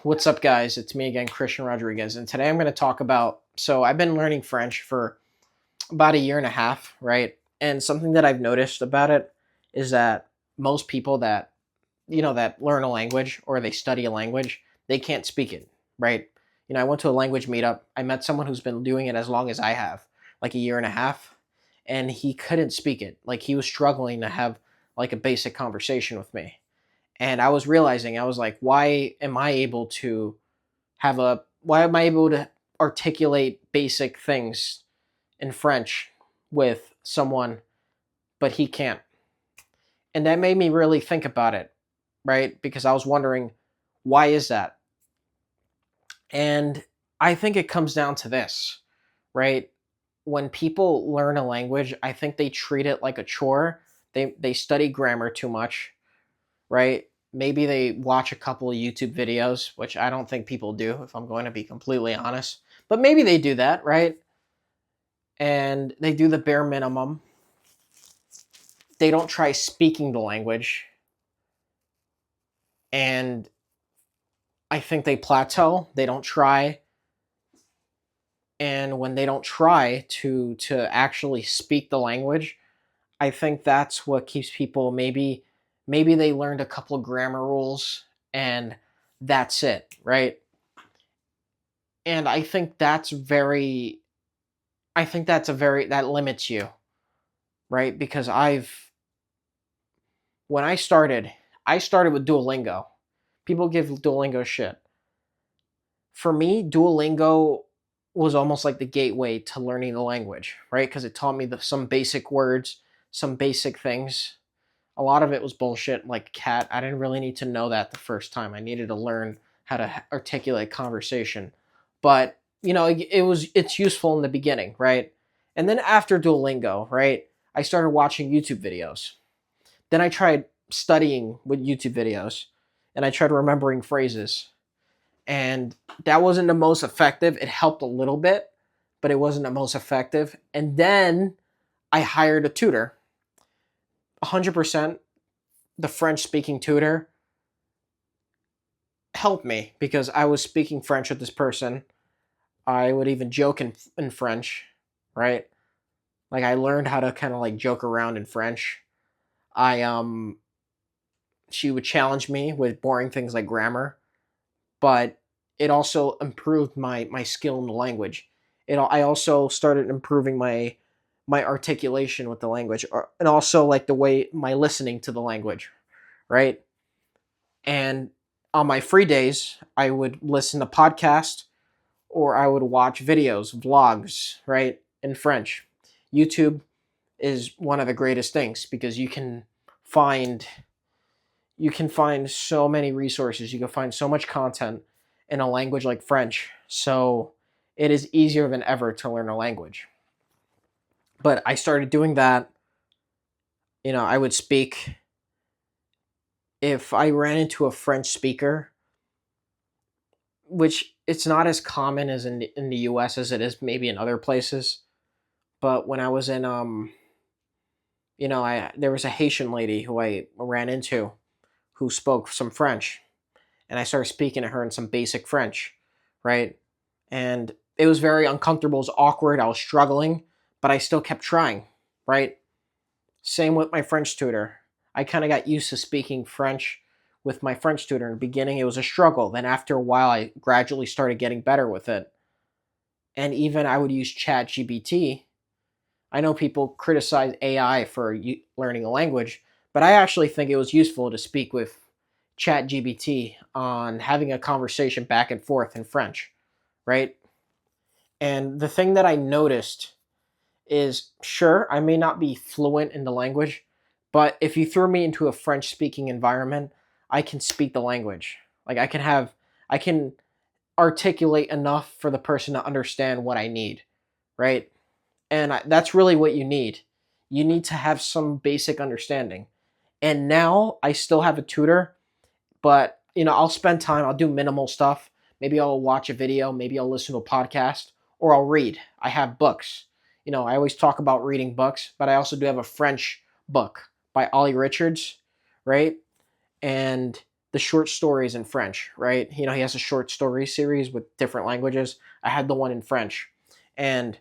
What's up, guys? It's me again, Christian Rodriguez, and today I'm going to talk about. So, I've been learning French for about a year and a half, right? And something that I've noticed about it is that most people that learn a language or they study a language, they can't speak it, right? I went to a language meetup. I met someone who's been doing it as long as I have, like a year and a half, and he couldn't speak it. Like he was struggling to have like a basic conversation with me. And I was realizing, I was like, why am I able to articulate basic things in French with someone, but he can't? And that made me really think about it, right? Because I was wondering, why is that? And I think it comes down to this, right? When people learn a language, I think they treat it like a chore. They study grammar too much, right? Maybe they watch a couple of YouTube videos, which I don't think people do, if I'm going to be completely honest. But maybe they do that, right? And they do the bare minimum. They don't try speaking the language. And I think they plateau. They don't try. And when they don't try to actually speak the language, I think that's what keeps people. Maybe they learned a couple of grammar rules and that's it, right? And that limits you, right? Because when I started with Duolingo. People give Duolingo shit. For me, Duolingo was almost like the gateway to learning the language, right? Because it taught me some basic words, some basic things. A lot of it was bullshit, like cat. I didn't really need to know that the first time. I needed to learn how to articulate conversation. But, it's useful in the beginning, right? And then after Duolingo, right, I started watching YouTube videos. Then I tried studying with YouTube videos and I tried remembering phrases. And that wasn't the most effective. It helped a little bit, but it wasn't the most effective. And then I hired a tutor. 100% the French speaking tutor helped me because I was speaking French with this person. I would even joke in French, right? Like I learned how to kind of like joke around in French. I She would challenge me with boring things like grammar, but it also improved my skill in the language. I also started improving my articulation with the language, and also like the way my listening to the language, right? And on my free days, I would listen to podcasts or I would watch videos, vlogs, right, in French. YouTube is one of the greatest things because find you can find so many resources. You can find so much content in a language like French. So it is easier than ever to learn a language. But I started doing that. I would speak. If I ran into a French speaker, which it's not as common as in the US as it is maybe in other places. But when I was in I there was a Haitian lady who I ran into who spoke some French, and I started speaking to her in some basic French, right? And it was very uncomfortable, it was awkward, I was struggling, but I still kept trying, right? Same with my French tutor. I kind of got used to speaking French with my French tutor. In the beginning, it was a struggle. Then after a while, I gradually started getting better with it. And even I would use Chat GPT. I know people criticize AI for learning a language, but I actually think it was useful to speak with Chat GPT on having a conversation back and forth in French, right? And the thing that I noticed is, sure, I may not be fluent in the language, but if you throw me into a French speaking environment, I can speak the language. Like I can articulate enough for the person to understand what I need, right? And that's really what you need. You need to have some basic understanding. And now I still have a tutor, but I'll spend time, I'll do minimal stuff. Maybe I'll watch a video, maybe I'll listen to a podcast, or I'll read. I have books. I always talk about reading books, but I also do have a French book by Ollie Richards, right? And the short stories in French, right? He has a short story series with different languages. I had the one in French, and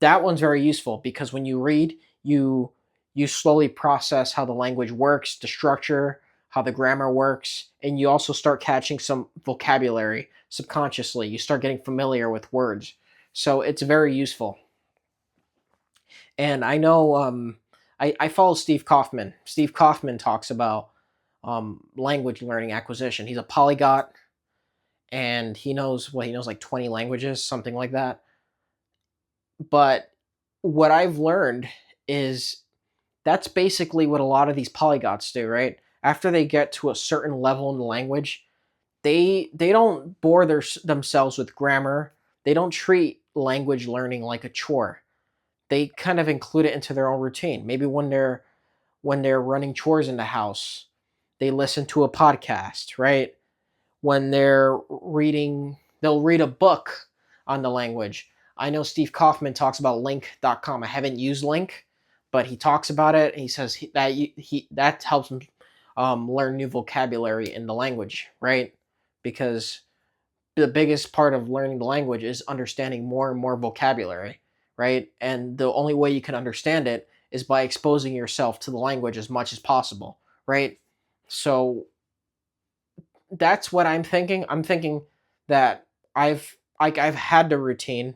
that one's very useful because when you read, you slowly process how the language works, the structure, how the grammar works, and you also start catching some vocabulary subconsciously. You start getting familiar with words. So it's very useful. And I know I follow Steve Kaufman. Steve Kaufman talks about language learning acquisition. He's a polyglot, and he knows like 20 languages, something like that. But what I've learned is that's basically what a lot of these polyglots do, right? After they get to a certain level in the language, they don't bore themselves with grammar. They don't treat language learning like a chore. They kind of include it into their own routine. Maybe when they're running chores in the house, they listen to a podcast, right? When they're reading, they'll read a book on the language. I know Steve Kaufman talks about link.com. I haven't used Link, but he talks about it. He says that helps him learn new vocabulary in the language, right? Because the biggest part of learning the language is understanding more and more vocabulary, right? And the only way you can understand it is by exposing yourself to the language as much as possible, right? So that's what I'm thinking. I'm thinking that I've had the routine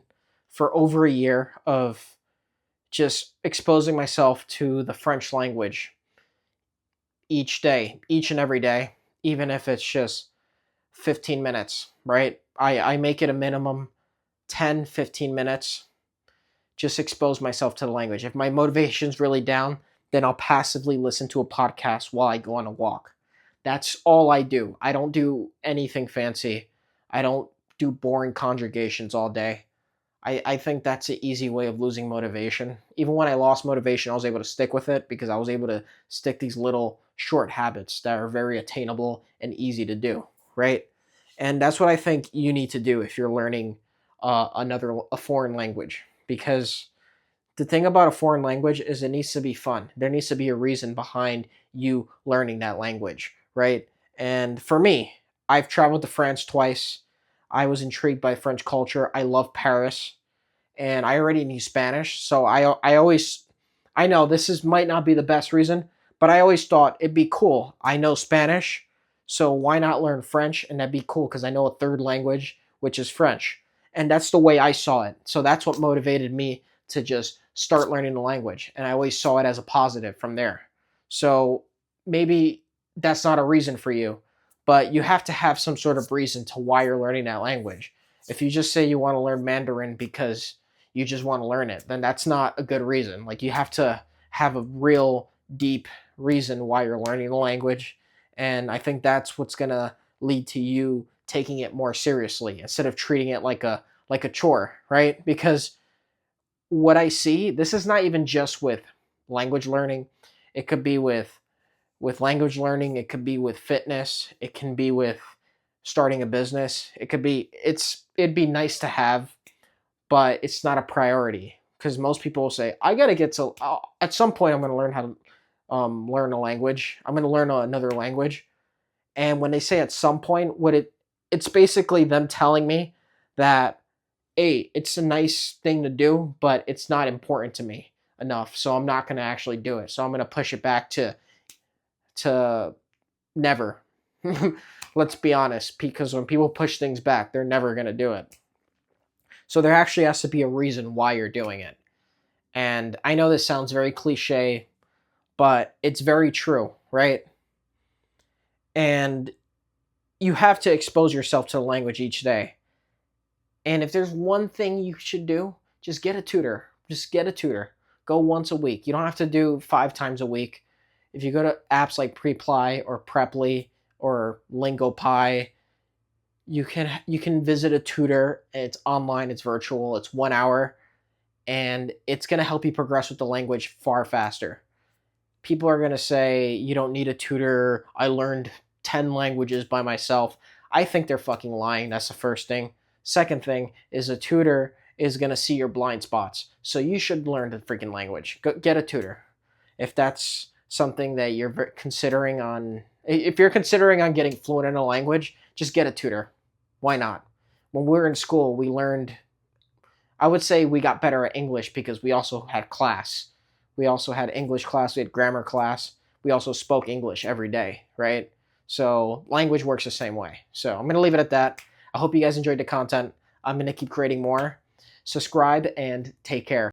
for over a year of just exposing myself to the French language each day, each and every day, even if it's just 15 minutes, right? I make it a minimum 10, 15 minutes, just expose myself to the language. If my motivation's really down, then I'll passively listen to a podcast while I go on a walk. That's all I do. I don't do anything fancy. I don't do boring conjugations all day. I think that's an easy way of losing motivation. Even when I lost motivation, I was able to stick with it because I was able to stick these little short habits that are very attainable and easy to do, right? And that's what I think you need to do if you're learning a foreign language. Because the thing about a foreign language is it needs to be fun. There needs to be a reason behind you learning that language, right? And for me, I've traveled to France twice. I was intrigued by French culture. I love Paris, and I already knew Spanish, so I know this is might not be the best reason, but I always thought it'd be cool. I know Spanish, so why not learn French? And that'd be cool because I know a third language, which is French. And that's the way I saw it. So that's what motivated me to just start learning the language. And I always saw it as a positive from there. So maybe that's not a reason for you, but you have to have some sort of reason to why you're learning that language. If you just say you want to learn Mandarin because you just want to learn it, then that's not a good reason. Like you have to have a real deep reason why you're learning the language. And I think that's what's going to lead to you taking it more seriously instead of treating it like a chore, right? Because what I see, this is not even just with language learning. It could be with language learning, it could be with fitness, it can be with starting a business. It'd be nice to have, but it's not a priority because most people will say, I got to get to at some point I'm going to learn how to learn a language. I'm going to learn another language. And when they say at some point, it's basically them telling me that hey, it's a nice thing to do, but it's not important to me enough, so I'm not going to actually do it. So I'm going to push it back to never. Let's be honest, because when people push things back, they're never going to do it. So there actually has to be a reason why you're doing it. And I know this sounds very cliche, but it's very true, right? And you have to expose yourself to the language each day. And if there's one thing you should do, just get a tutor. Just get a tutor. Go once a week. You don't have to do 5 times a week. If you go to apps like Preply or Preply or LingoPie, you can visit a tutor. It's online, it's virtual, it's 1 hour, and it's going to help you progress with the language far faster. People are going to say you don't need a tutor. I learned 10 languages by myself. I think they're fucking lying. That's the first thing. Second thing is a tutor is going to see your blind spots. So you should learn the freaking language. Get a tutor. If that's something that you're considering on If you're considering on getting fluent in a language, just get a tutor. Why not? When we were in school, we learned, I would say we got better at English because we also had class. We also had English class, we had grammar class. We also spoke English every day, right? So language works the same way. So I'm going to leave it at that. I hope you guys enjoyed the content. I'm going to keep creating more. Subscribe and take care.